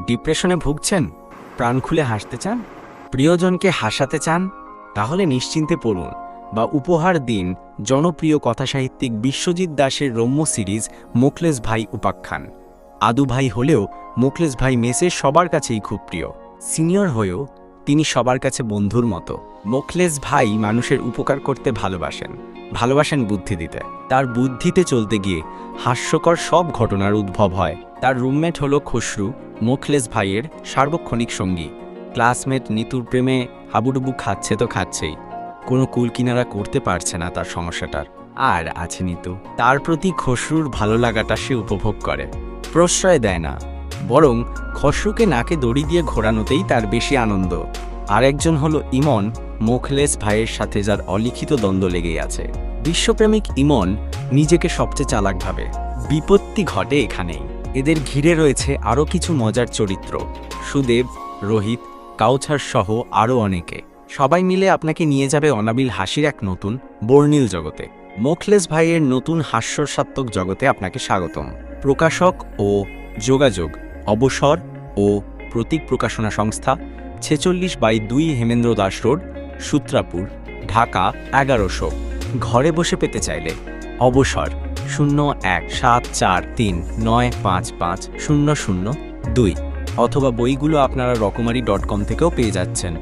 ডিপ্রেশনে ভুগছেন? প্রাণ খুলে হাসতে চান? প্রিয়জনকে হাসাতে চান? তাহলে নিশ্চিন্তে পড়ুন বা উপহার দিন জনপ্রিয় কথাসাহিত্যিক বিশ্বজিৎ দাশের রম্য সিরিজ মোখলেস ভাই উপাখ্যান। আদু ভাই হলেও মোখলেস ভাই মেসের সবার কাছেই খুব প্রিয়। সিনিয়র হয়েও তিনি সবার কাছে বন্ধুর মতো। মোখলেস ভাই মানুষের উপকার করতে ভালোবাসেন বুদ্ধি দিতে। তার বুদ্ধিতে চলতে গিয়ে হাস্যকর সব ঘটনার উদ্ভব হয়। তার রুমমেট হলো খসরু, মোখলেস ভাইয়ের সার্বক্ষণিক সঙ্গী। ক্লাসমেট নিতুর প্রেমে হাবুডুবু খাচ্ছে তো খাচ্ছেই, কোনো কুলকিনারা করতে পারছে না তার সমস্যাটার। আর আছে নিতু, তার প্রতি খসরুর ভালো লাগাটা সে উপভোগ করে, প্রশ্রয় দেয় না, বরং খসরুকে নাকে দড়ি দিয়ে ঘোরানোতেই তার বেশি আনন্দ। আর একজন হলো ইমন, মোখলেস ভাইয়ের সাথে যার অলিখিত দ্বন্দ্ব লেগেই আছে। বিশ্বপ্রেমিক ইমন নিজেকে সবচেয়ে চালাক ভাবে। বিপত্তি ঘটে এখানেই। এদের ঘিরে রয়েছে আরও কিছু মজার চরিত্র, সুদেব, রোহিত, কাউছার সহ আরও অনেকে। সবাই মিলে আপনাকে নিয়ে যাবে অনাবিল হাসির এক নতুন বর্ণিল জগতে। মোখলেস ভাইয়ের নতুন হাস্যরসাত্মক জগতে আপনাকে স্বাগতম। প্রকাশক ও যোগাযোগ অবসর ও প্রতীক প্রকাশনা সংস্থা, 46/2 হেমেন্দ্র দাস রোড, সূত্রাপুর, ঢাকা 1100। ঘরে বসে পেতে চাইলে অবসর 017439550002 অথবা বইগুলো আপনারা রকমারি.com থেকেও পেয়ে যাচ্ছেন।